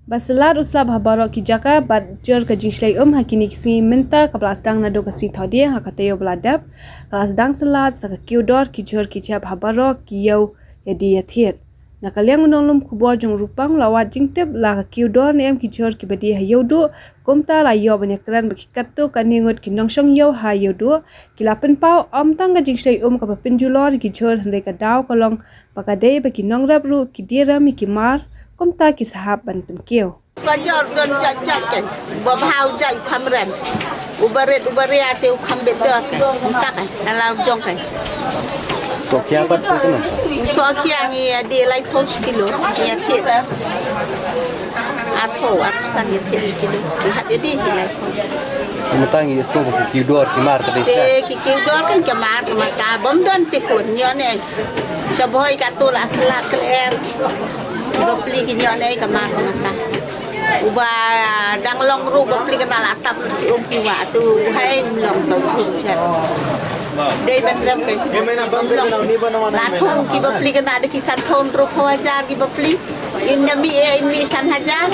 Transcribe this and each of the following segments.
Baselar usla bhabarok ki jaka badjur ke jingslai hakini kisi minta ke belasdang nado kasi thodi hakatayo beladap kelasdang selat saka kiudor ki jur ki cia bhabarok ki yau yadi yathiet nakaliang unonglum kubo jong rupang lawat jingtep la kiudor nem ki jur ki badi hayaudu komta la yo banyakran bakikatto kaningut ki nongsong yau hayaudu kilapen pau tang ke jingslai ka pinjulor ki jur hendai ka daw kolong pakadai baki nongrap ru ki diram ki mar komta ki sahab ban penkeu. Kajar dan jajak babhau jai khamrem ubare ate khambet dor tak dalam jong kan so kya bat kana so kya ni de lai post kilo ya thet at san ya thet kilo di hat jadi lai mutangi so ki dor ki mar ka ki dor kan ke mar mata bom don te ko nyone saboy ka to la slat kler beli kinyone ke mar mata uba dang long ru beli kenal atap kiwa tu hai long tau chum chat dei ban ram ke la thong ki beli kenal de kisan thon ru hajar ki beli in mi san hajar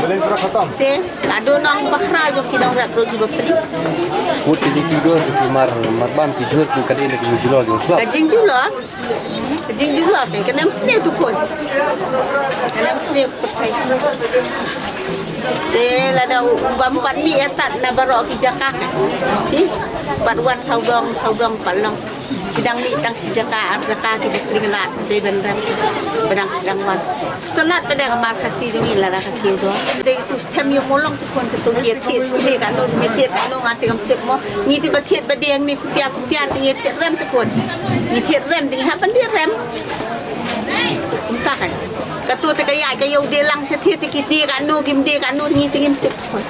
te la do nong bakhra jo ki dong rap ru ki beli put ki dor ki mar bam ki jur ki kadin ki julor jo swap jing julor ke kenam sne tu kon kenam sne ko pai te la da bam pat mi atat na barok ki jakak pat wan saudong palong kidang ni tang si jaka ki biklingat de benram bedang sedang wan setelah pada kamar kasih jungi la ka kido de tu stem yo molong tu kon tu ye thiet the ka no me thiet no ngati kam tip mo ni ti ba thiet ba deng ni kutia ti ye thiet rem tu kon ni thiet rem ti ha pan dia rem tak kan katu te kaya ka yo de lang se thiet ki ti ka no kim de ka no ni ti kim tip kon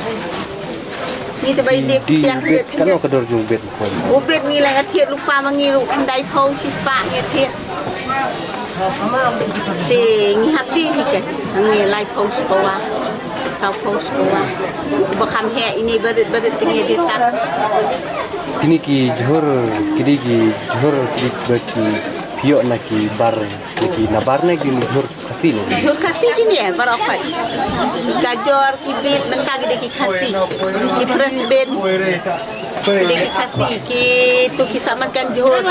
ni te bai de tiang bet kan ka dor jung bet ko ubet ni la thiet lupa mangiru andai phau sispa nge thiet te ngi habdi ke ngi lai post bawa sau post bawa bakam he ini badet tinggi di tak kini ki jhor ki baki pio na ki bar ki na bar na ki jhor khasi kini ya barakat gajor ki bit mentag ki khasi ki presben ki khasi ki tu ki samakan jhor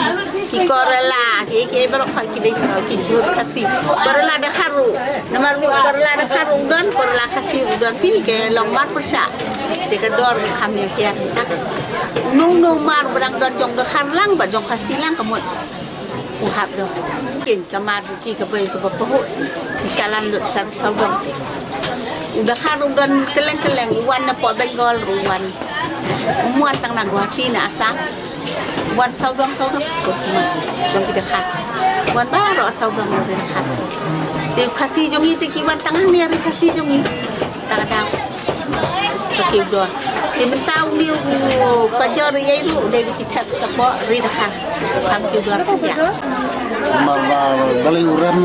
ki korala ki barakat ki desa ki jhor khasi korala da kharu namar korala da kharu don korala khasi don pi ke long mat persa de ka dor kham ya kia nu mar berang don jong da khan lang ba jong khasi lang kamot uhap do kin kamar ki ka bai ka bapu isalan lut san saudong udah kharu don keleng wan na po benggol ruwan muat tang na guati na asa wan saudong ko jong kita khat wan baro saudong na rin khat te khasi jongi te ki wan tang ni ari khasi jongi tang sakib do ki mentau ni pajor ye lu de ki thap sapo ri rakha kam ki do ya balai uram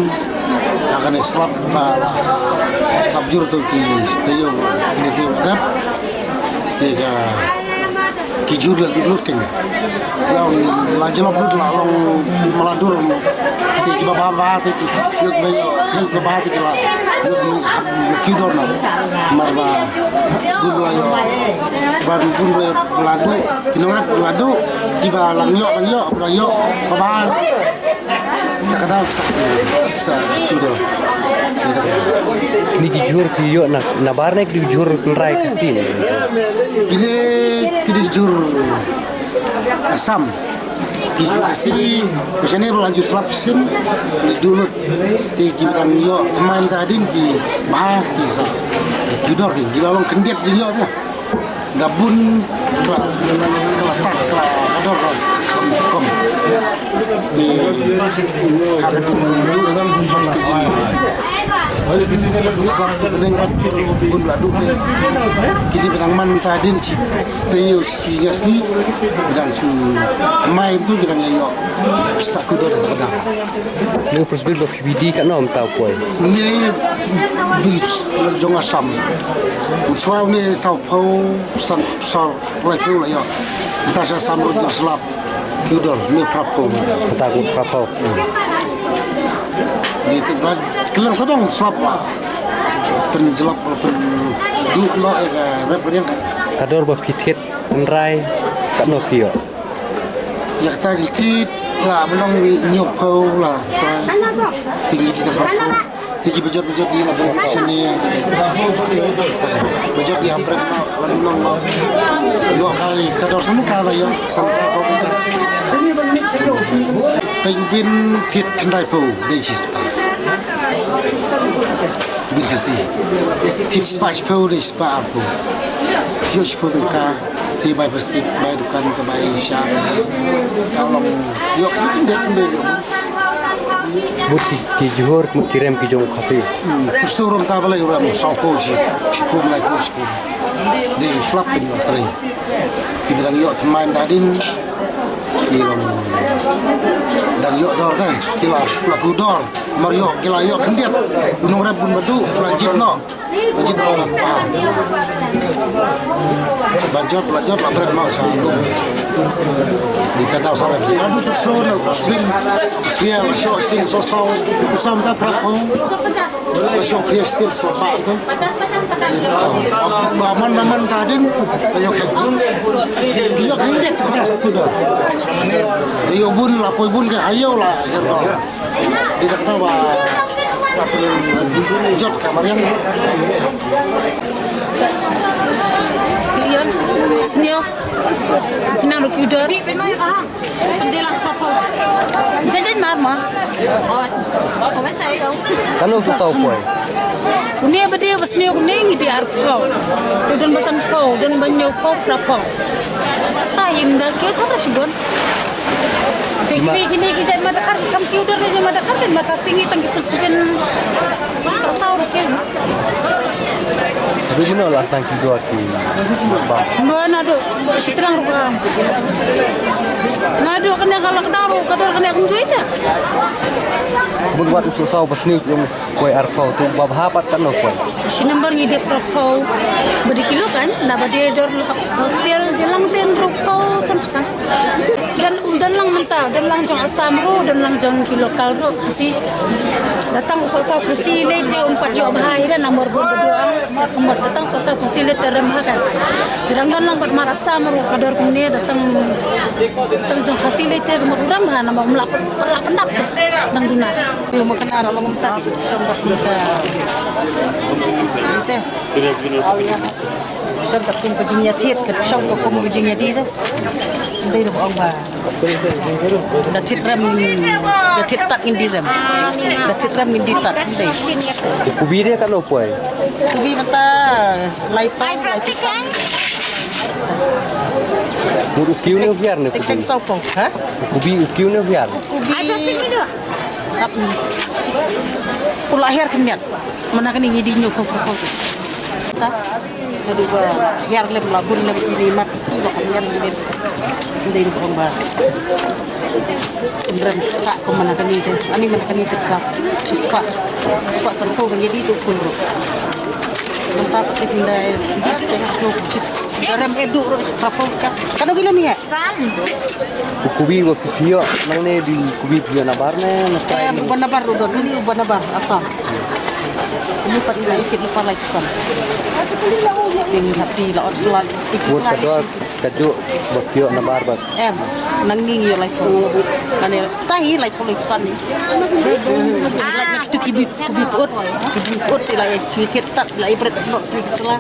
akan slap jur tu ki tayo ini ti dap tiga kijur la lut kan lawan la jelop lut la long maladur ti baba ti yuk bay baba ti la yuk kidor na marba dulu ayo ban pun beladu kinora beladu tiba langyo baba tak ada sa kidor ni ki jur ki yo na bar na ki jur rai kasi kini jur asam kijur asi biasanya berlanjut selap sin dulu di kiban yo pemain tadi ki bah kisa kidor ki dilalong kendiat juga ya gabun kelatat kelador kom di ada tu selap penting pun beladu kini benang man tadin stay si asli dan su main tu kita ngayo saku do ada ni prosbil lo pbd kan nom tau koi ni bil jong asam utswa ni sau pau sang sau lai pu la yo ta sa samro jo slap kudor ni prapo takut prapo di kelang sedang slap penjelap pen du no ya rap dia kador ba pitit rai kan no pio ya kata jadi lah belum nyok kau lah tinggi di tempat tinggi bejot di lah sini bejot di hampir lalu nong yo kai kador semua kalau yo sampai kau bukan penguin tit kendai pau dari sispa bin kasih tit spa pau dari spa apa yo spa mereka di bay plastik bay dukan ke bay syar kalau yo mungkin dia musi ki johor kirem ki jong khafi tersurum tabla yuram sauko si skum lai skum di flap in tray dibilang yo main dadin kilang dan yo dor kan kila lagu dor mario kila yo kendiat gunung rabun badu lanjut no bajot labret mau satu di kanal sarap aduh tersono slim dia show sing so usam da prapo show dia sing so pak tu aman tadin ayo kan dia kendiat sudah satu dah dia bun lapoi bun ke ayo lah gerdo tidak tahu jod kamar yang Leon, Sneo, Pinang Kudor, Pendela Papa. Jajan Marma. kan no tau poi Unia bade Sneo kuning di Arko. Tudun basan ko, dan banyak ko Papa. Tahim dah kau apa sih bon? Tapi gini kita madakar kam Kudor ni madakar dan makasih tangki presiden. Sasau rukin. tapi guna lah tang ki do ki ba Mana do, siterang rupa. Ngadu kena kalau kedaru, kadar kena kumjuita. bun wat usul sau pasni yung koi arfau tu bab hapat kan no koi Si number ngide propau beri kilo kan, na bade dor still dalang ten propau sampusan. Dan lang mentah, dan lang jong asam ro, dan lang jong kilo kalro kasi datang sosok kasi lete umpat yo bahai dan nomor berdoa kemat datang sosok kasi lete remah kan. Dan lang buat marasam ro kadar kumne datang jong kasi lete kemat uram ha nama melap pendak nang duna. Yo makan arah long mentah sambak mentah. Teh. Sang tak kum kejinya thiet ke sang ko kum kejinya di tu. Đây là ông bà. Đã thiet ram đã thiet tak indi ram. Đã thiet ram indi tak đây. kubi dia kan no poi Kubi mata lai pai lai pisang. mur ukiu ne biar ne Tek kubi sau pong, ha? kubi ukiu ne biar Kubi. Ada pisang tu. Tapi pula akhir kenyat. Mana kini ngidi nyok ko. Ta. Jadi ba akhir lem labun lem ini mat si ba kenyat ini. Đây là ông bà. Indra sa ko mana kani te. Ani mana kani te ka. Spa. Spa sampo kani di tu full ro. Mantap te pindai. Di te ko cis. Dalam edu ro papo ka. Kano gila mi ha? kubi wa pio nang ne di kubi pio na bar ne na Kaya banabar ro do. Dili banabar asam. Ini pat ilai fit lupa lagi sam. Ting hati la selat. mur kador kaju wa pio na bar ba Em nang ningi lai po. Ane tahi lai po lai san ni. Lai tu kibit ut ilai cuit tat lai bret no tu sela.